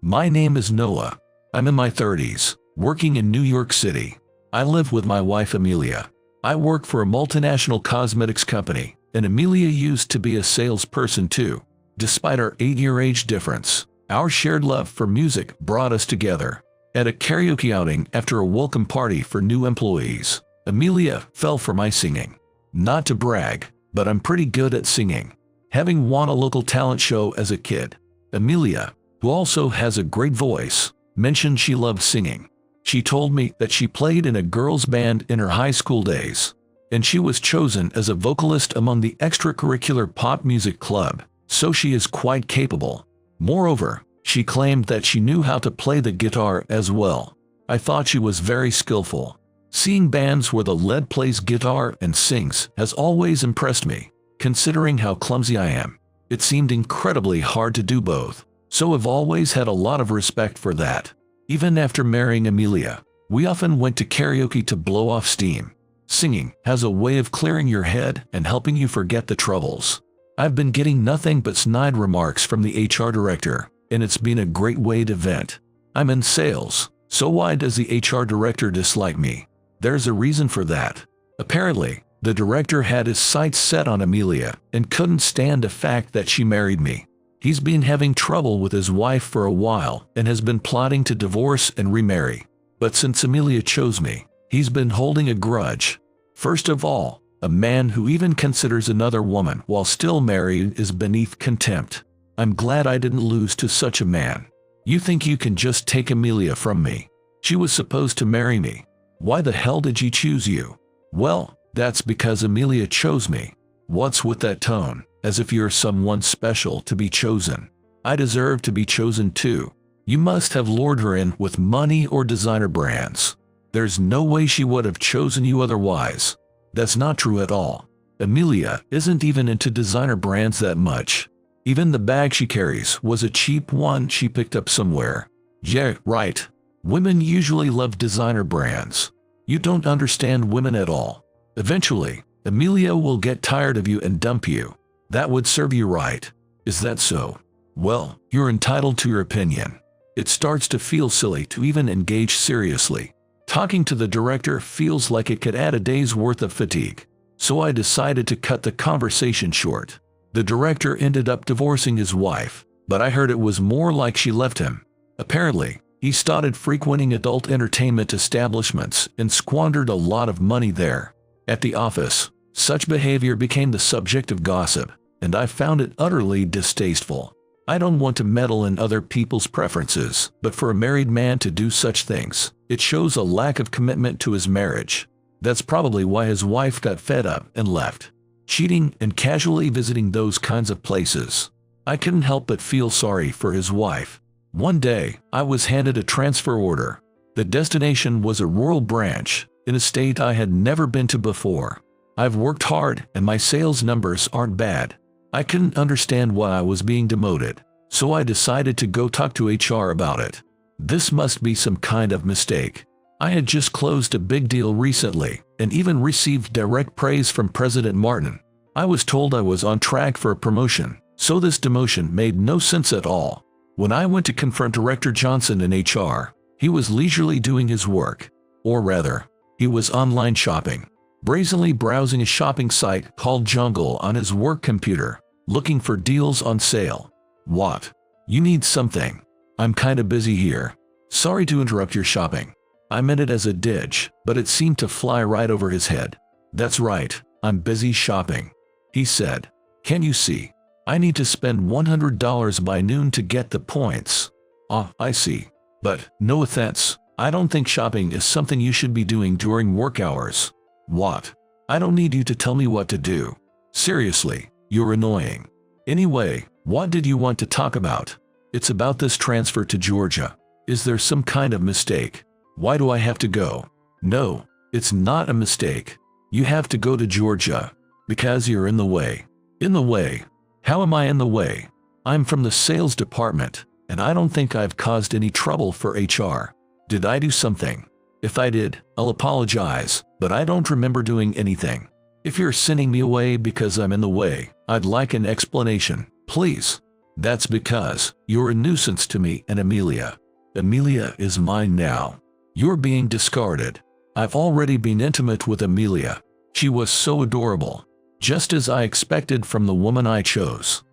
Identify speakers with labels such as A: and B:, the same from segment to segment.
A: My name is Noah. I'm in my 30s, working in New York City. I live with my wife Amelia. I work for a multinational cosmetics company, and Amelia used to be a salesperson too. Despite our 8-year age difference, our shared love for music brought us together. At a karaoke outing after a welcome party for new employees, Amelia fell for my singing. Not to brag, but I'm pretty good at singing. Having won a local talent show as a kid, Amelia, who also has a great voice, mentioned she loved singing. She told me that she played in a girls' band in her high school days, and she was chosen as a vocalist among the extracurricular pop music club, so she is quite capable. Moreover, she claimed that she knew how to play the guitar as well. I thought she was very skillful. Seeing bands where the lead plays guitar and sings has always impressed me. Considering how clumsy I am, it seemed incredibly hard to do both, so I've always had a lot of respect for that. Even after marrying Amelia, we often went to karaoke to blow off steam. Singing has a way of clearing your head and helping you forget the troubles. I've been getting nothing but snide remarks from the HR director, and it's been a great way to vent. I'm in sales, so why does the HR director dislike me? There's a reason for that. Apparently, the director had his sights set on Amelia and couldn't stand the fact that she married me. He's been having trouble with his wife for a while and has been plotting to divorce and remarry. But since Amelia chose me, he's been holding a grudge. First of all, a man who even considers another woman while still married is beneath contempt. I'm glad I didn't lose to such a man. You think you can just take Amelia from me? She was supposed to marry me. Why the hell did she choose you? Well, that's because Amelia chose me. What's with that tone? As if you're someone special to be chosen. I deserve to be chosen too. You must have lured her in with money or designer brands. There's no way she would have chosen you otherwise. That's not true at all. Amelia isn't even into designer brands that much. Even the bag she carries was a cheap one she picked up somewhere. Yeah, right. Women usually love designer brands. You don't understand women at all. Eventually, Amelia will get tired of you and dump you. That would serve you right. Is that so? Well, you're entitled to your opinion. It starts to feel silly to even engage seriously. Talking to the director feels like it could add a day's worth of fatigue. So I decided to cut the conversation short. The director ended up divorcing his wife, but I heard it was more like she left him. Apparently, he started frequenting adult entertainment establishments and squandered a lot of money there. At the office, such behavior became the subject of gossip, and I found it utterly distasteful. I don't want to meddle in other people's preferences, but for a married man to do such things, it shows a lack of commitment to his marriage. That's probably why his wife got fed up and left. Cheating and casually visiting those kinds of places. I couldn't help but feel sorry for his wife. One day, I was handed a transfer order. The destination was a rural branch, in a state I had never been to before. I've worked hard and my sales numbers aren't bad. I couldn't understand why I was being demoted, so I decided to go talk to HR about it. This must be some kind of mistake. I had just closed a big deal recently and even received direct praise from President Martin. I was told I was on track for a promotion, so this demotion made no sense at all. When I went to confront Director Johnson in HR, he was leisurely doing his work. Or rather, he was online shopping, brazenly browsing a shopping site called Jungle on his work computer, looking for deals on sale. What? You need something? I'm kinda busy here. Sorry to interrupt your shopping. I meant it as a dig, but it seemed to fly right over his head. That's right, I'm busy shopping. He said, "Can you see? I need to spend $100 by noon to get the points." Ah, I see. But, no offense, I don't think shopping is something you should be doing during work hours. What? I don't need you to tell me what to do. Seriously, you're annoying. Anyway, what did you want to talk about? It's about this transfer to Georgia. Is there some kind of mistake? Why do I have to go? No, it's not a mistake. You have to go to Georgia. Because you're in the way. In the way? How am I in the way? I'm from the sales department, and I don't think I've caused any trouble for HR. Did I do something? If I did, I'll apologize, but I don't remember doing anything. If you're sending me away because I'm in the way, I'd like an explanation, please. That's because you're a nuisance to me and Amelia. Amelia is mine now. You're being discarded. I've already been intimate with Amelia. She was so adorable. Just as I expected from the woman I chose.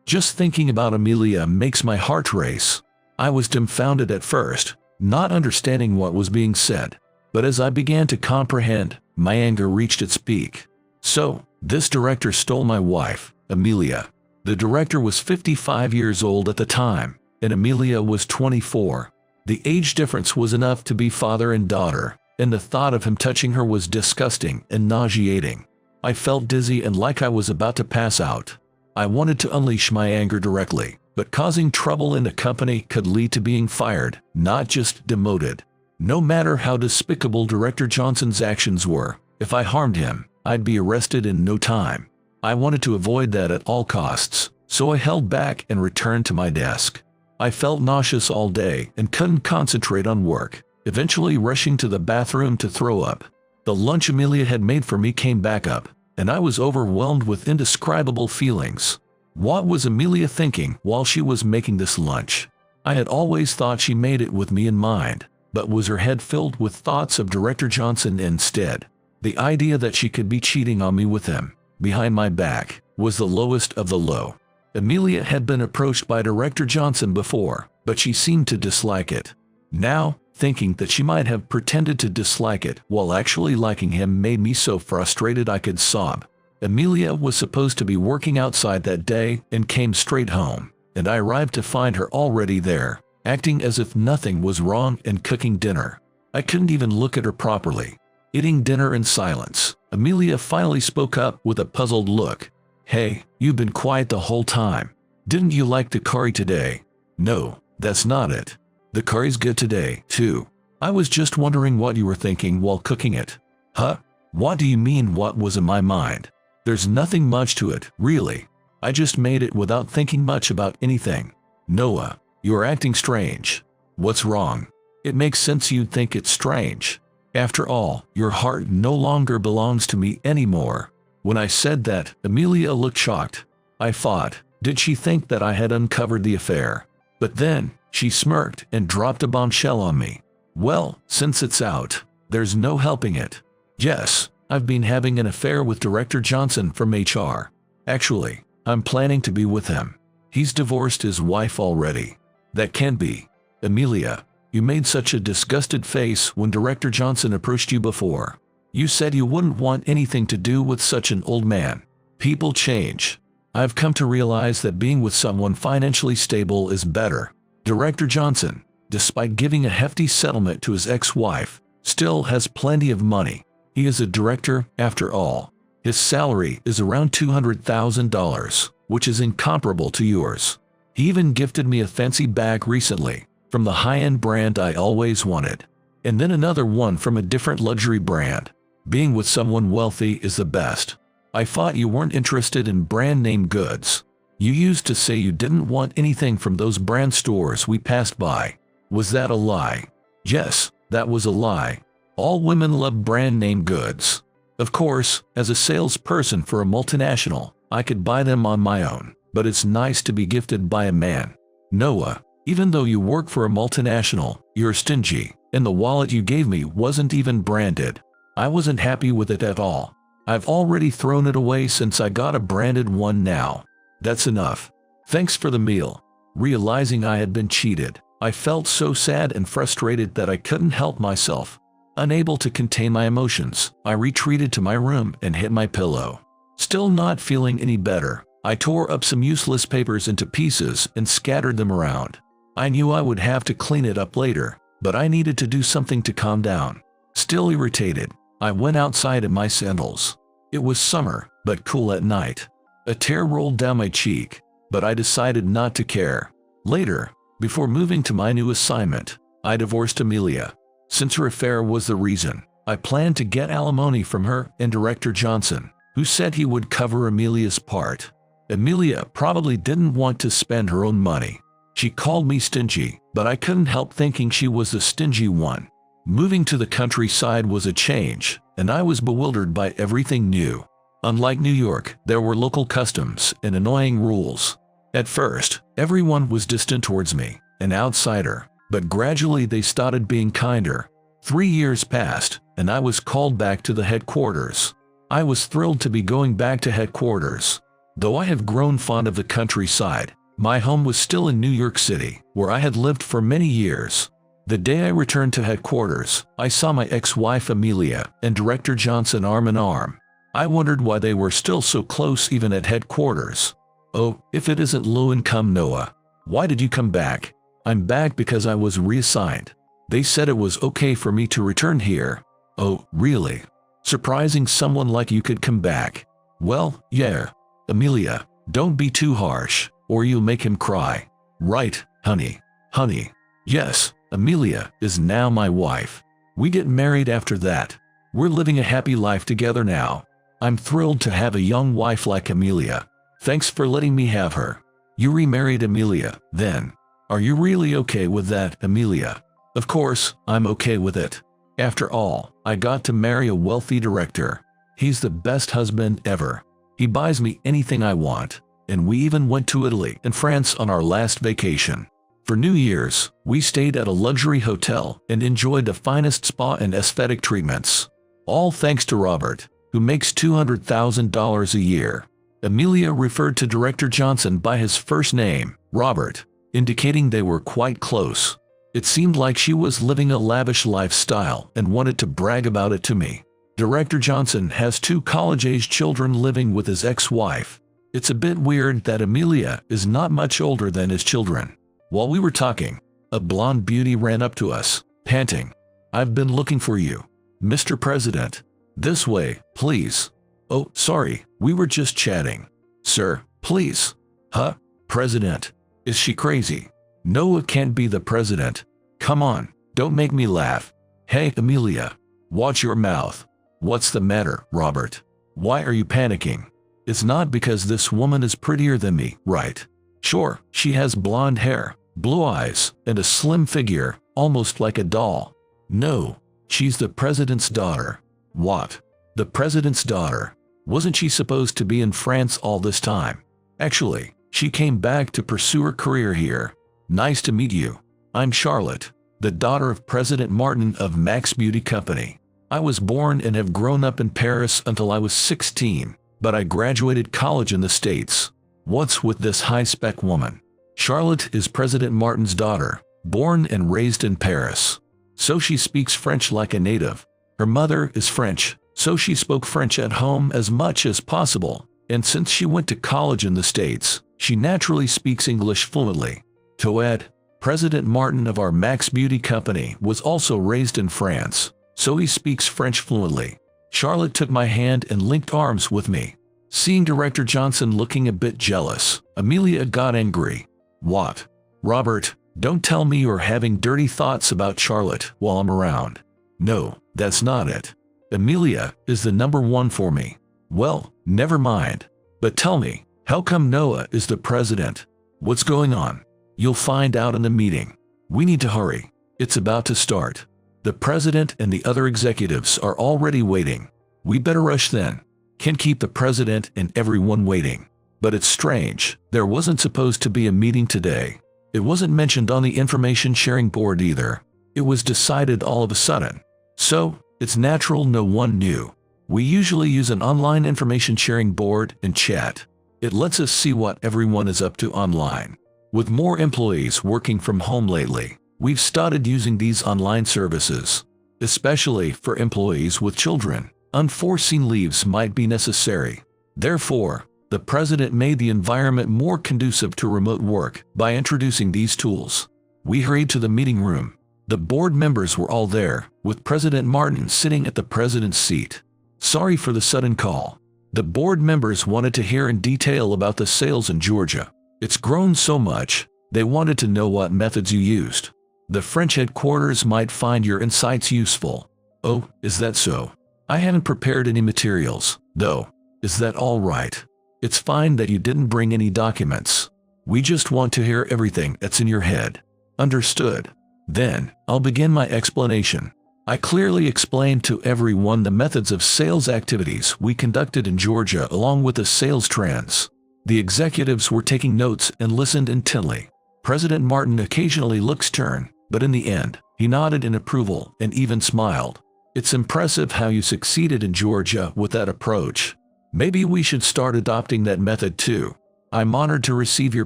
A: Just thinking about Amelia makes my heart race. I was dumbfounded at first, not understanding what was being said. But as I began to comprehend, my anger reached its peak. So, this director stole my wife, Amelia. The director was 55 years old at the time, and Amelia was 24. The age difference was enough to be father and daughter, and the thought of him touching her was disgusting and nauseating. I felt dizzy and like I was about to pass out. I wanted to unleash my anger directly, but causing trouble in the company could lead to being fired, not just demoted. No matter how despicable Director Johnson's actions were, if I harmed him, I'd be arrested in no time. I wanted to avoid that at all costs, so I held back and returned to my desk. I felt nauseous all day and couldn't concentrate on work, eventually rushing to the bathroom to throw up. The lunch Amelia had made for me came back up, and I was overwhelmed with indescribable feelings. What was Amelia thinking while she was making this lunch? I had always thought she made it with me in mind, but was her head filled with thoughts of Director Johnson instead? The idea that she could be cheating on me with him, behind my back, was the lowest of the low. Amelia had been approached by Director Johnson before, but she seemed to dislike it. Now, thinking that she might have pretended to dislike it while actually liking him made me so frustrated I could sob. Amelia was supposed to be working outside that day and came straight home, and I arrived to find her already there, acting as if nothing was wrong and cooking dinner. I couldn't even look at her properly. Eating dinner in silence, Amelia finally spoke up with a puzzled look. "Hey, you've been quiet the whole time. Didn't you like the curry today?" "No, that's not it. The curry's good today, too. I was just wondering what you were thinking while cooking it." "Huh? What do you mean what was in my mind? There's nothing much to it, really. I just made it without thinking much about anything." "Noah, you're acting strange. What's wrong? It makes sense you'd think it's strange. After all, your heart no longer belongs to me anymore." When I said that, Amelia looked shocked. I thought, did she think that I had uncovered the affair? But then, she smirked and dropped a bombshell on me. "Well, since it's out, there's no helping it. Yes, I've been having an affair with Director Johnson from HR. Actually, I'm planning to be with him. He's divorced his wife already." "That can't be. Amelia, you made such a disgusted face when Director Johnson approached you before. You said you wouldn't want anything to do with such an old man. People change. I've come to realize that being with someone financially stable is better. Director Johnson, despite giving a hefty settlement to his ex-wife, still has plenty of money. He is a director, after all. His salary is around $200,000, which is incomparable to yours. He even gifted me a fancy bag recently, from the high-end brand I always wanted. And then another one from a different luxury brand. Being with someone wealthy is the best. I thought you weren't interested in brand-name goods. You used to say you didn't want anything from those brand stores we passed by. Was that a lie?" "Yes, that was a lie. All women love brand-name goods. Of course, as a salesperson for a multinational, I could buy them on my own, but it's nice to be gifted by a man." "Noah, even though you work for a multinational, you're stingy, and the wallet you gave me wasn't even branded. I wasn't happy with it at all. I've already thrown it away since I got a branded one now. That's enough. Thanks for the meal." Realizing I had been cheated, I felt so sad and frustrated that I couldn't help myself. Unable to contain my emotions, I retreated to my room and hit my pillow. Still not feeling any better, I tore up some useless papers into pieces and scattered them around. I knew I would have to clean it up later, but I needed to do something to calm down. Still irritated, I went outside in my sandals. It was summer, but cool at night. A tear rolled down my cheek, but I decided not to care. Later, before moving to my new assignment, I divorced Amelia. Since her affair was the reason, I planned to get alimony from her and Director Johnson, who said he would cover Amelia's part. Amelia probably didn't want to spend her own money. She called me stingy, but I couldn't help thinking she was the stingy one. Moving to the countryside was a change, and I was bewildered by everything new. Unlike New York, there were local customs and annoying rules. At first, everyone was distant towards me, an outsider, but gradually they started being kinder. 3 years passed, and I was called back to the headquarters. I was thrilled to be going back to headquarters. Though I have grown fond of the countryside, my home was still in New York City, where I had lived for many years. The day I returned to headquarters, I saw my ex-wife Amelia and Director Johnson arm in arm. I wondered why they were still so close even at headquarters. "Oh, if it isn't low-income Noah. Why did you come back?" "I'm back because I was reassigned. They said it was okay for me to return here." "Oh, really? Surprising someone like you could come back." "Well, yeah." "Amelia, don't be too harsh, or you'll make him cry." "Right, honey." "Honey." "Yes, Amelia is now my wife. We get married after that. We're living a happy life together now. I'm thrilled to have a young wife like Amelia. Thanks for letting me have her." "You remarried Amelia, then? Are you really okay with that, Amelia?" "Of course, I'm okay with it. After all, I got to marry a wealthy director. He's the best husband ever. He buys me anything I want, and we even went to Italy and France on our last vacation. For New Year's, we stayed at a luxury hotel and enjoyed the finest spa and aesthetic treatments. All thanks to Robert, who makes $200,000 a year." Amelia referred to Director Johnson by his first name, Robert, indicating they were quite close. It seemed like she was living a lavish lifestyle and wanted to brag about it to me. Director Johnson has 2 college-age children living with his ex-wife. It's a bit weird that Amelia is not much older than his children. While we were talking, a blonde beauty ran up to us, panting. "I've been looking for you, Mr. President. This way, please." "Oh, sorry, we were just chatting." "Sir, please." "Huh? President? Is she crazy?" "No, it can't be the president. Come on, don't make me laugh." "Hey, Amelia, watch your mouth." "What's the matter, Robert? Why are you panicking?" "It's not because this woman is prettier than me, right? Sure, she has blonde hair, blue eyes, and a slim figure, almost like a doll. No, she's the president's daughter." "What? The president's daughter? Wasn't she supposed to be in France all this time?" "Actually, she came back to pursue her career here." "Nice to meet you. I'm Charlotte, the daughter of President Martin of Max Beauty Company. I was born and have grown up in Paris until I was 16, but I graduated college in the States." "What's with this high-spec woman?" "Charlotte is President Martin's daughter, born and raised in Paris. So she speaks French like a native. Her mother is French, so she spoke French at home as much as possible, and since she went to college in the States, she naturally speaks English fluently. To add, President Martin of our Max Beauty Company was also raised in France, so he speaks French fluently." Charlotte took my hand and linked arms with me. Seeing Director Johnson looking a bit jealous, Amelia got angry. "What? Robert, don't tell me you're having dirty thoughts about Charlotte while I'm around." "No, that's not it. Amelia is the number one for me." "Well, never mind. But tell me, how come Noah is the president? What's going on?" "You'll find out in the meeting. We need to hurry. It's about to start. The president and the other executives are already waiting. We better rush then. Can't keep the president and everyone waiting." "But it's strange, there wasn't supposed to be a meeting today. It wasn't mentioned on the information sharing board either. It was decided all of a sudden. So, it's natural no one knew. We usually use an online information sharing board and chat. It lets us see what everyone is up to online. With more employees working from home lately, we've started using these online services. Especially for employees with children, unforeseen leaves might be necessary. Therefore, the president made the environment more conducive to remote work by introducing these tools. We hurried to the meeting room. The board members were all there, with President Martin sitting at the president's seat. "Sorry for the sudden call. The board members wanted to hear in detail about the sales in Georgia. It's grown so much, they wanted to know what methods you used. The French headquarters might find your insights useful." "Oh, is that so? I haven't prepared any materials, though. Is that all right? It's fine that you didn't bring any documents. We just want to hear everything that's in your head." "Understood. Then, I'll begin my explanation." I clearly explained to everyone the methods of sales activities we conducted in Georgia along with the sales trends. The executives were taking notes and listened intently. President Martin occasionally looked stern, but in the end, he nodded in approval and even smiled. It's impressive how you succeeded in Georgia with that approach. Maybe we should start adopting that method too. I'm honored to receive your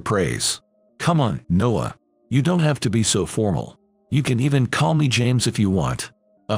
A: praise. Come on, Noah. You don't have to be so formal. You can even call me James if you want.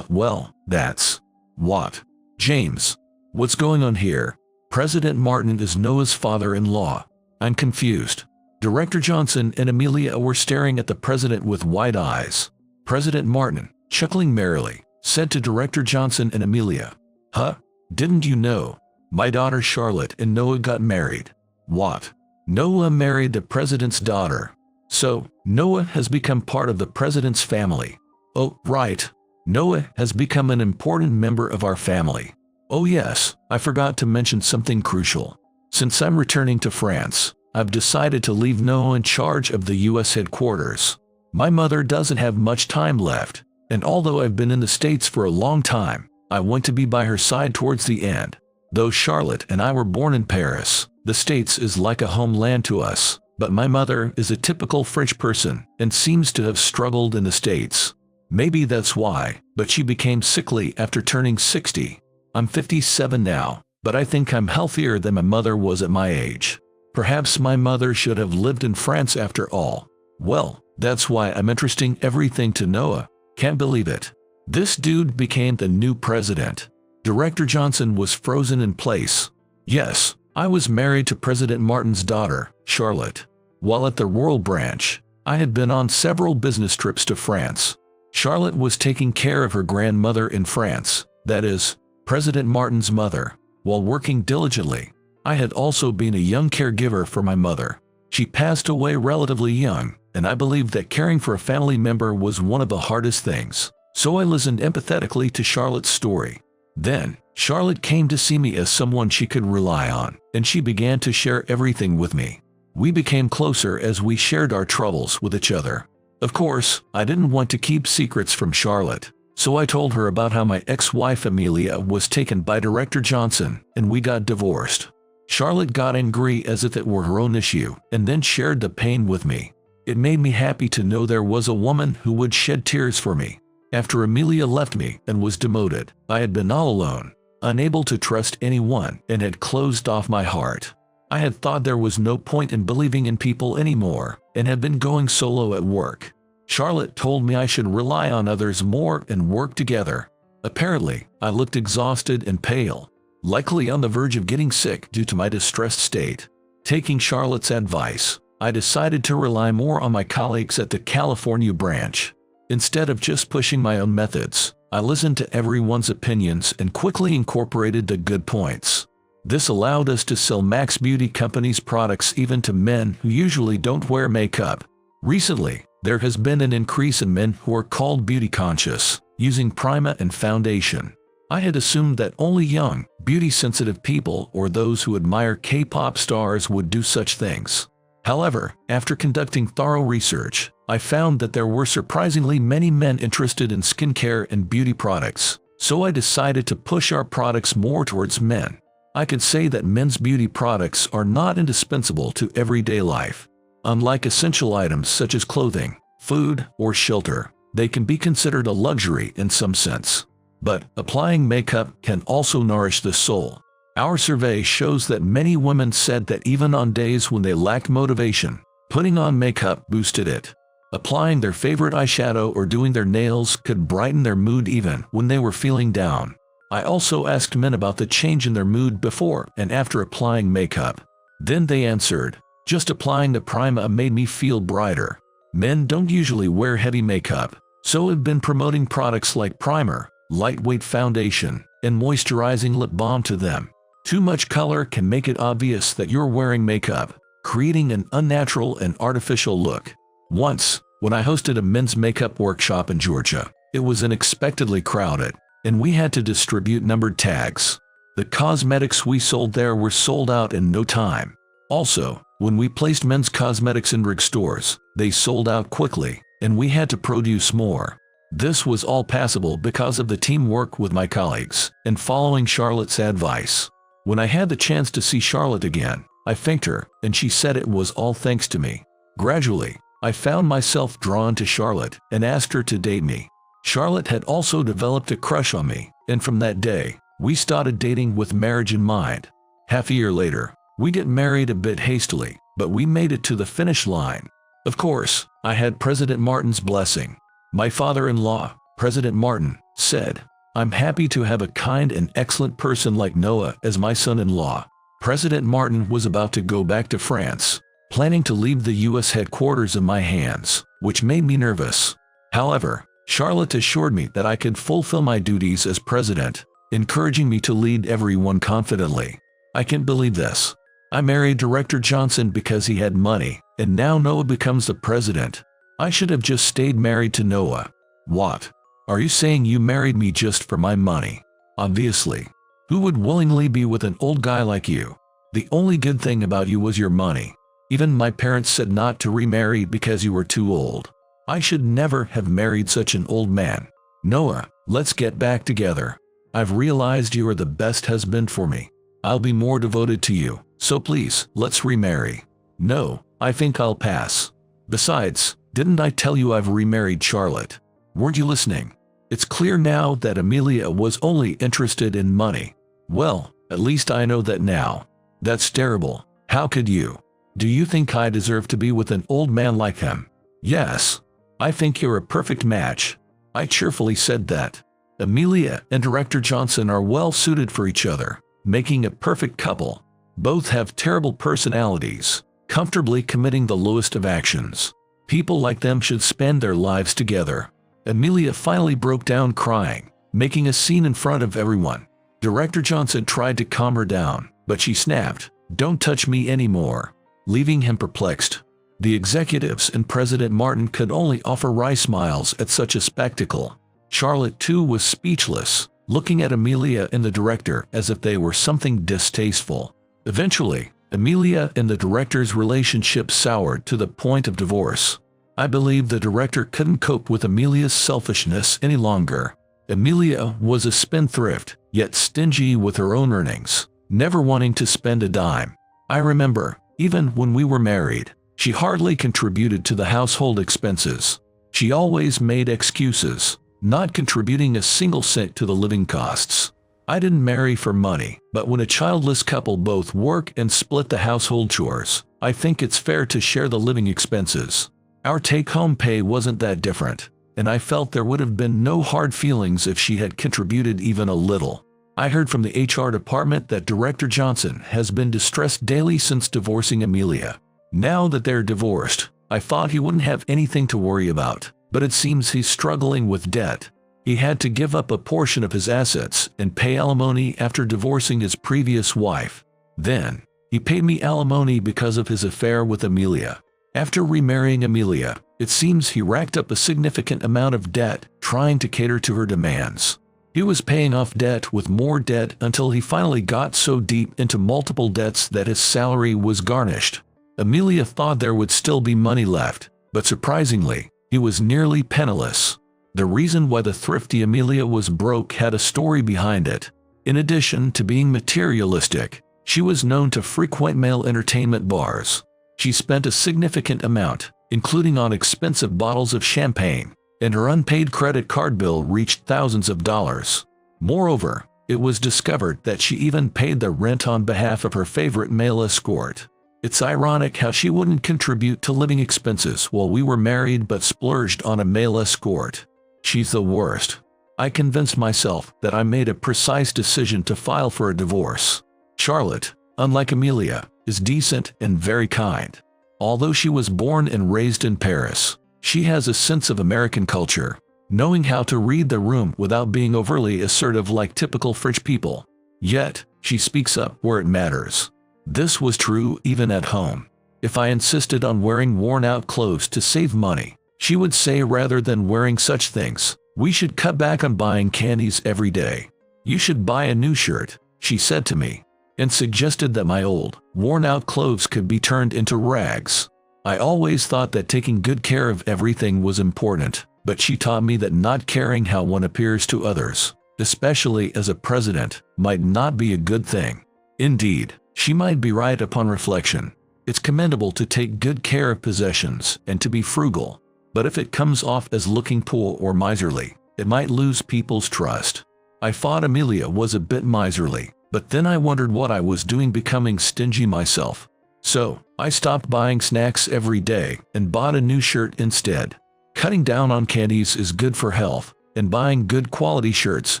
A: Well, that's... What? James. What's going on here? President Martin is Noah's father-in-law. I'm confused. Director Johnson and Amelia were staring at the president with wide eyes. President Martin, chuckling merrily, said to Director Johnson and Amelia, "Huh? Didn't you know? My daughter Charlotte and Noah got married." What? Noah married the president's daughter. So, Noah has become part of the president's family. Oh, right. Noah has become an important member of our family. Oh yes, I forgot to mention something crucial. Since I'm returning to France, I've decided to leave Noah in charge of the U.S. headquarters. My mother doesn't have much time left, and although I've been in the States for a long time, I want to be by her side towards the end. Though Charlotte and I were born in Paris, the States is like a homeland to us, but my mother is a typical French person and seems to have struggled in the States. Maybe that's why, but she became sickly after turning 60. I'm 57 now, but I think I'm healthier than my mother was at my age. Perhaps my mother should have lived in France after all. Well, that's why I'm entrusting everything to Noah. Can't believe it. This dude became the new president. Director Johnson was frozen in place. Yes, I was married to President Martin's daughter, Charlotte. While at the Royal Branch, I had been on several business trips to France. Charlotte was taking care of her grandmother in France, that is, President Martin's mother, while working diligently. I had also been a young caregiver for my mother. She passed away relatively young, and I believed that caring for a family member was one of the hardest things. So I listened empathetically to Charlotte's story. Then, Charlotte came to see me as someone she could rely on, and she began to share everything with me. We became closer as we shared our troubles with each other. Of course, I didn't want to keep secrets from Charlotte. So I told her about how my ex-wife Amelia was taken by Director Johnson and we got divorced. Charlotte got angry as if it were her own issue and then shared the pain with me. It made me happy to know there was a woman who would shed tears for me. After Amelia left me and was demoted, I had been all alone, unable to trust anyone, and had closed off my heart. I had thought there was no point in believing in people anymore and had been going solo at work. Charlotte told me I should rely on others more and work together. Apparently, I looked exhausted and pale, likely on the verge of getting sick due to my distressed state. Taking Charlotte's advice, I decided to rely more on my colleagues at the California branch. Instead of just pushing my own methods, I listened to everyone's opinions and quickly incorporated the good points. This allowed us to sell Max Beauty Company's products even to men who usually don't wear makeup. Recently, there has been an increase in men who are called beauty conscious, using primer and foundation. I had assumed that only young, beauty-sensitive people or those who admire K-pop stars would do such things. However, after conducting thorough research, I found that there were surprisingly many men interested in skincare and beauty products, so I decided to push our products more towards men. I could say that men's beauty products are not indispensable to everyday life. Unlike essential items such as clothing, food, or shelter, they can be considered a luxury in some sense. But applying makeup can also nourish the soul. Our survey shows that many women said that even on days when they lacked motivation, putting on makeup boosted it. Applying their favorite eyeshadow or doing their nails could brighten their mood even when they were feeling down. I also asked men about the change in their mood before and after applying makeup. Then they answered, "Just applying the primer made me feel brighter." Men don't usually wear heavy makeup, so I've been promoting products like primer, lightweight foundation, and moisturizing lip balm to them. Too much color can make it obvious that you're wearing makeup, creating an unnatural and artificial look. Once, when I hosted a men's makeup workshop in Georgia, it was unexpectedly crowded, and we had to distribute numbered tags. The cosmetics we sold there were sold out in no time. Also, when we placed men's cosmetics in rig stores, they sold out quickly, and we had to produce more. This was all possible because of the teamwork with my colleagues and following Charlotte's advice. When I had the chance to see Charlotte again, I thanked her, and she said it was all thanks to me. Gradually, I found myself drawn to Charlotte and asked her to date me. Charlotte had also developed a crush on me, and from that day, we started dating with marriage in mind. Half a year later, we get married a bit hastily, but we made it to the finish line. Of course, I had President Martin's blessing. My father-in-law, President Martin, said, "I'm happy to have a kind and excellent person like Noah as my son-in-law." President Martin was about to go back to France, planning to leave the U.S. headquarters in my hands, which made me nervous. However, Charlotte assured me that I could fulfill my duties as president, encouraging me to lead everyone confidently. I can't believe this. I married Director Johnson because he had money, and now Noah becomes the president. I should have just stayed married to Noah. What? Are you saying you married me just for my money? Obviously. Who would willingly be with an old guy like you? The only good thing about you was your money. Even my parents said not to remarry because you were too old. I should never have married such an old man. Noah, let's get back together. I've realized you are the best husband for me. I'll be more devoted to you, so please, let's remarry. No, I think I'll pass. Besides, didn't I tell you I've remarried Charlotte? Weren't you listening? It's clear now that Amelia was only interested in money. Well, at least I know that now. That's terrible. How could you? Do you think I deserve to be with an old man like him? Yes. I think you're a perfect match. I cheerfully said that. Amelia and Director Johnson are well suited for each other, making a perfect couple. Both have terrible personalities, comfortably committing the lowest of actions. People like them should spend their lives together. Amelia finally broke down crying, making a scene in front of everyone. Director Johnson tried to calm her down, but she snapped, "Don't touch me anymore," leaving him perplexed. The executives and President Martin could only offer wry smiles at such a spectacle. Charlotte too was speechless, looking at Amelia and the director as if they were something distasteful. Eventually, Amelia and the director's relationship soured to the point of divorce. I believe the director couldn't cope with Amelia's selfishness any longer. Amelia was a spendthrift, yet stingy with her own earnings, never wanting to spend a dime. I remember, even when we were married, she hardly contributed to the household expenses. She always made excuses, not contributing a single cent to the living costs. I didn't marry for money, but when a childless couple both work and split the household chores, I think it's fair to share the living expenses. Our take-home pay wasn't that different, and I felt there would have been no hard feelings if she had contributed even a little. I heard from the HR department that Director Johnson has been distressed daily since divorcing Amelia. Now that they're divorced, I thought he wouldn't have anything to worry about, but it seems he's struggling with debt. He had to give up a portion of his assets and pay alimony after divorcing his previous wife. Then, he paid me alimony because of his affair with Amelia. After remarrying Amelia, it seems he racked up a significant amount of debt trying to cater to her demands. He was paying off debt with more debt until he finally got so deep into multiple debts that his salary was garnished. Amelia thought there would still be money left, but surprisingly, he was nearly penniless. The reason why the thrifty Amelia was broke had a story behind it. In addition to being materialistic, she was known to frequent male entertainment bars. She spent a significant amount, including on expensive bottles of champagne, and her unpaid credit card bill reached thousands of dollars. Moreover, it was discovered that she even paid the rent on behalf of her favorite male escort. It's ironic how she wouldn't contribute to living expenses while we were married but splurged on a male escort. She's the worst. I convinced myself that I made a precise decision to file for a divorce. Charlotte, unlike Amelia, is decent and very kind. Although she was born and raised in Paris, she has a sense of American culture, knowing how to read the room without being overly assertive like typical French people. Yet, she speaks up where it matters. This was true even at home. If I insisted on wearing worn-out clothes to save money, she would say rather than wearing such things, we should cut back on buying candies every day. You should buy a new shirt, she said to me, and suggested that my old, worn-out clothes could be turned into rags. I always thought that taking good care of everything was important, but she taught me that not caring how one appears to others, especially as a president, might not be a good thing. Indeed, She might be right upon reflection. It's commendable to take good care of possessions and to be frugal. But if it comes off as looking poor or miserly, it might lose people's trust. I thought Amelia was a bit miserly, but then I wondered what I was doing becoming stingy myself. So, I stopped buying snacks every day and bought a new shirt instead. Cutting down on candies is good for health, and buying good quality shirts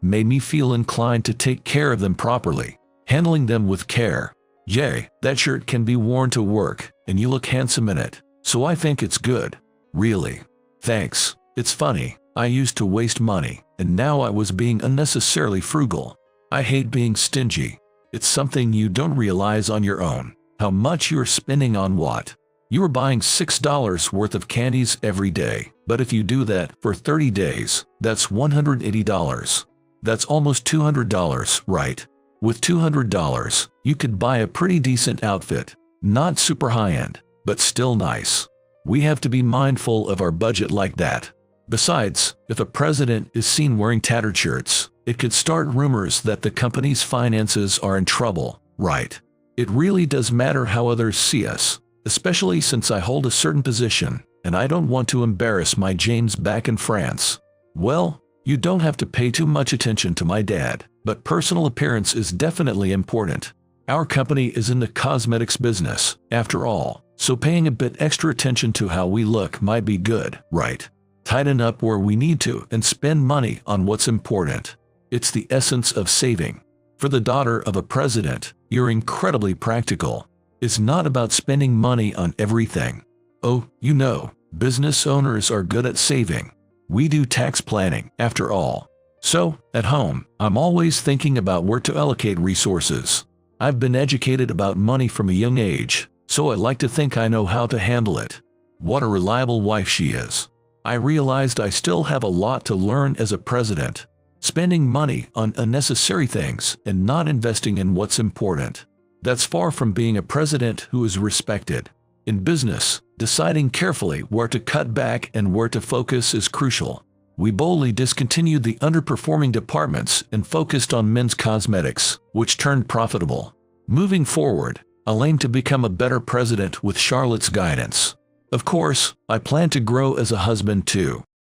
A: made me feel inclined to take care of them properly, handling them with care. Yay, that shirt can be worn to work, and you look handsome in it, so I think it's good. Really. Thanks. It's funny, I used to waste money, and now I was being unnecessarily frugal. I hate being stingy. It's something you don't realize on your own, how much you're spending on what. You are buying $6 worth of candies every day, but if you do that for 30 days, that's $180. That's almost $200, right? With $200, you could buy a pretty decent outfit, not super high-end, but still nice. We have to be mindful of our budget like that. Besides, if a president is seen wearing tattered shirts, it could start rumors that the company's finances are in trouble, right? It really does matter how others see us, especially since I hold a certain position, and I don't want to embarrass my James back in France. Well, you don't have to pay too much attention to my dad, but personal appearance is definitely important. Our company is in the cosmetics business, after all, so paying a bit extra attention to how we look might be good, right? Tighten up where we need to and spend money on what's important. It's the essence of saving. For the daughter of a president, you're incredibly practical. It's not about spending money on everything. Oh, you know, business owners are good at saving. We do tax planning, after all. So, at home, I'm always thinking about where to allocate resources. I've been educated about money from a young age, so I like to think I know how to handle it. What a reliable wife she is. I realized I still have a lot to learn as a president. Spending money on unnecessary things and not investing in what's important. That's far from being a president who is respected. In business, deciding carefully where to cut back and where to focus is crucial. We boldly discontinued the underperforming departments and focused on men's cosmetics, which turned profitable. Moving forward, I'll aim to become a better president with Charlotte's guidance. Of course, I plan to grow as a husband too.